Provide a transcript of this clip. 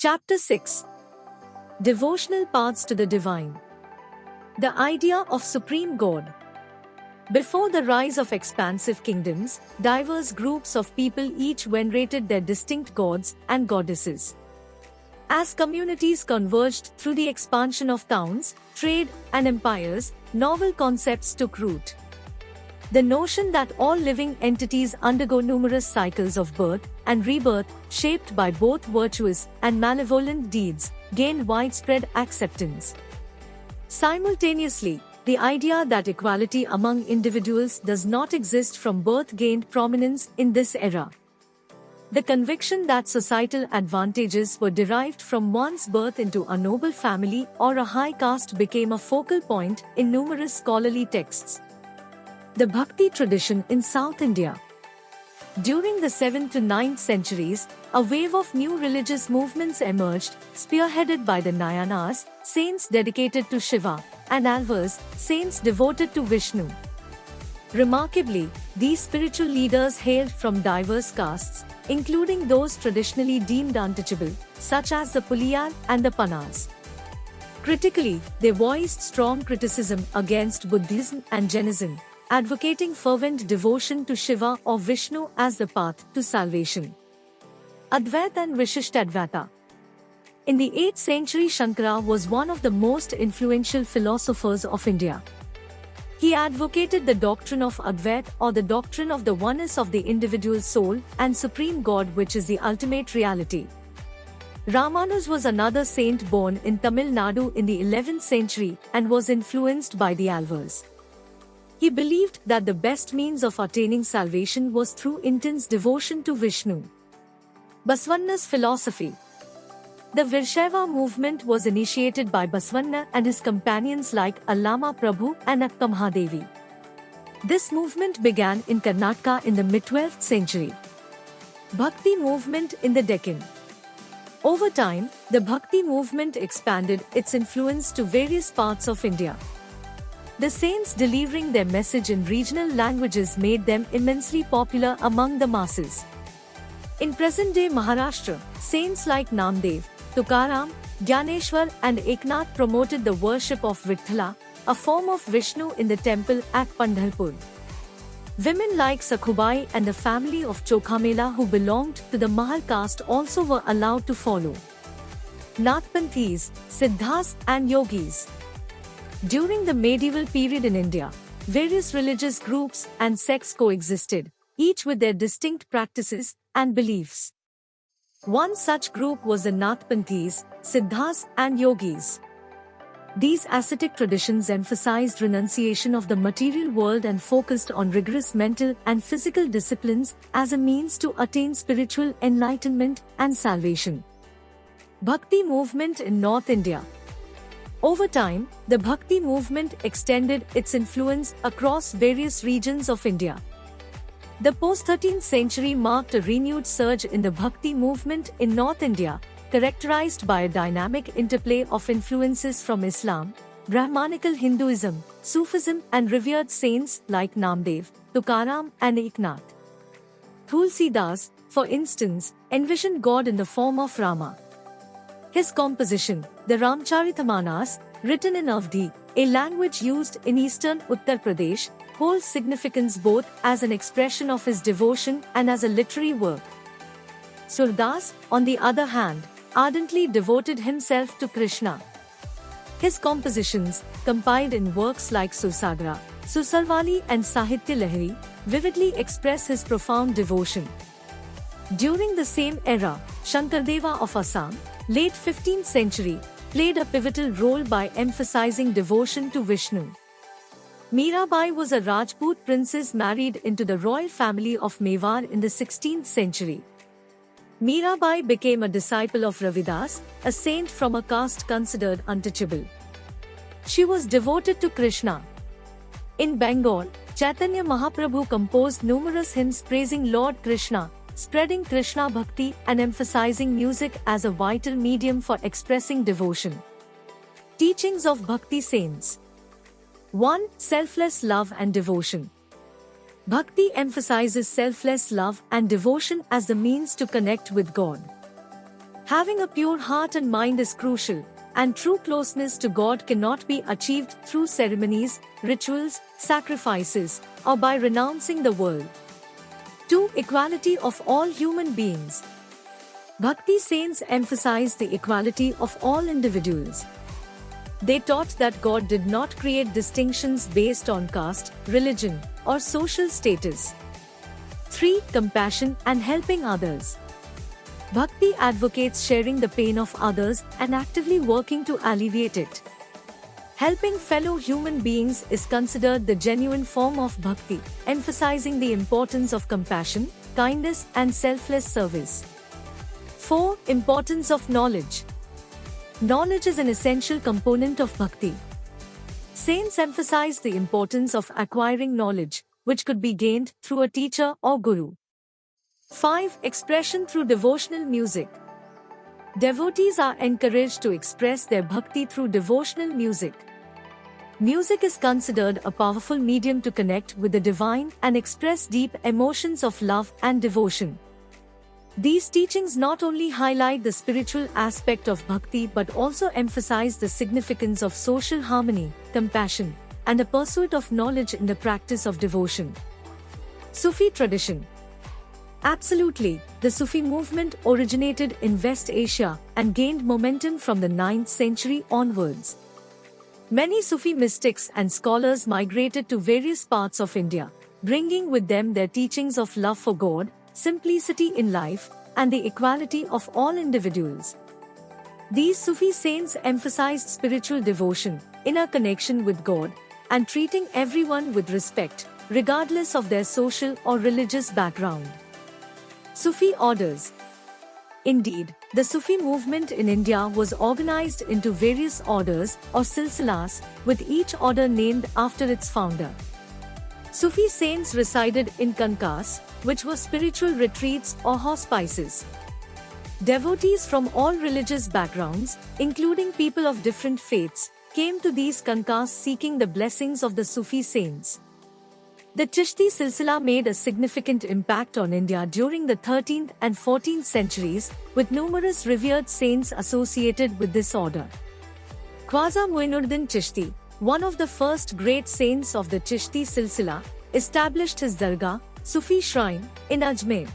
Chapter 6. Devotional Paths to the Divine. The idea of Supreme God. Before the rise of expansive kingdoms, diverse groups of people each venerated their distinct gods and goddesses. As communities converged through the expansion of towns, trade, and empires, novel concepts took root. The notion that all living entities undergo numerous cycles of birth and rebirth, shaped by both virtuous and malevolent deeds, gained widespread acceptance. Simultaneously, the idea that equality among individuals does not exist from birth gained prominence in this era. The conviction that societal advantages were derived from one's birth into a noble family or a high caste became a focal point in numerous scholarly texts. The Bhakti tradition in South India. During the 7th to 9th centuries, a wave of new religious movements emerged, spearheaded by the Nayanas, saints dedicated to Shiva, and Alvars, saints devoted to Vishnu. Remarkably, these spiritual leaders hailed from diverse castes, including those traditionally deemed untouchable, such as the Puliyar and the Panas. Critically, they voiced strong criticism against Buddhism and Jainism, advocating fervent devotion to Shiva or Vishnu as the path to salvation. Advaita and Vishishtadvaita. In the 8th century, Shankara was one of the most influential philosophers of India. He advocated the doctrine of Advaita, or the doctrine of the oneness of the individual soul and supreme God, which is the ultimate reality. Ramanuj was another saint born in Tamil Nadu in the 11th century and was influenced by the Alvars. He believed that the best means of attaining salvation was through intense devotion to Vishnu. Basavanna's philosophy. The Virshaiva movement was initiated by Basavanna and his companions like Allama Prabhu and Akka Mahadevi. This movement began in Karnataka in the mid-12th century. Bhakti movement in the Deccan. Over time, the Bhakti movement expanded its influence to various parts of India. The saints delivering their message in regional languages made them immensely popular among the masses. In present-day Maharashtra, saints like Namdev, Tukaram, Gyaneshwar and Eknath promoted the worship of Vitthala, a form of Vishnu in the temple at Pandharpur. Women like Sakhubai and the family of Chokhamela who belonged to the Mahal caste also were allowed to follow. Nathpanthis, Siddhas and Yogis. During the medieval period in India, various religious groups and sects coexisted, each with their distinct practices and beliefs. One such group was the Nathpanthis, Siddhas and Yogis. These ascetic traditions emphasized renunciation of the material world and focused on rigorous mental and physical disciplines as a means to attain spiritual enlightenment and salvation. Bhakti movement in North India. Over time, the Bhakti movement extended its influence across various regions of India. The post-13th century marked a renewed surge in the Bhakti movement in North India, characterized by a dynamic interplay of influences from Islam, Brahmanical Hinduism, Sufism and revered saints like Namdev, Tukaram and Eknath. Tulsidas, for instance, envisioned God in the form of Rama. His composition, the Ramcharitamanas, written in Avdi, a language used in eastern Uttar Pradesh, holds significance both as an expression of his devotion and as a literary work. Surdas, on the other hand, ardently devoted himself to Krishna. His compositions, compiled in works like Sursagra, Susarwali and Sahitya Lahari, vividly express his profound devotion. During the same era, Shankardeva of Assam, late 15th century, played a pivotal role by emphasizing devotion to Vishnu. Mirabai was a Rajput princess married into the royal family of Mewar in the 16th century. Mirabai became a disciple of Ravidas, a saint from a caste considered untouchable. She was devoted to Krishna. In Bengal, Chaitanya Mahaprabhu composed numerous hymns praising Lord Krishna, spreading Krishna Bhakti and emphasizing music as a vital medium for expressing devotion. Teachings of Bhakti saints. 1. Selfless love and devotion. Bhakti emphasizes selfless love and devotion as the means to connect with God. Having a pure heart and mind is crucial, and true closeness to God cannot be achieved through ceremonies, rituals, sacrifices, or by renouncing the world. 2. Equality of all human beings. Bhakti saints emphasized the equality of all individuals. They taught that God did not create distinctions based on caste, religion, or social status. 3. Compassion and helping others. Bhakti advocates sharing the pain of others and actively working to alleviate it. Helping fellow human beings is considered the genuine form of bhakti, emphasizing the importance of compassion, kindness, and selfless service. 4. Importance of knowledge. Knowledge is an essential component of bhakti. Saints emphasize the importance of acquiring knowledge, which could be gained through a teacher or guru. 5. Expression through devotional music. Devotees are encouraged to express their bhakti through devotional music. Music is considered a powerful medium to connect with the divine and express deep emotions of love and devotion. These teachings not only highlight the spiritual aspect of bhakti but also emphasize the significance of social harmony, compassion, and a pursuit of knowledge in the practice of devotion. Sufi tradition. Absolutely, the Sufi movement originated in West Asia and gained momentum from the 9th century onwards. Many Sufi mystics and scholars migrated to various parts of India, bringing with them their teachings of love for God, simplicity in life, and the equality of all individuals. These Sufi saints emphasized spiritual devotion, inner connection with God, and treating everyone with respect, regardless of their social or religious background. Sufi orders. Indeed, the Sufi movement in India was organized into various orders or silsilas, with each order named after its founder. Sufi saints resided in kankas, which were spiritual retreats or hospices. Devotees from all religious backgrounds, including people of different faiths, came to these kankas seeking the blessings of the Sufi saints. The Chishti silsila made a significant impact on India during the 13th and 14th centuries, with numerous revered saints associated with this order. Khwaja Muinuddin Chishti, one of the first great saints of the Chishti silsila, established his dargah, Sufi shrine, in Ajmer.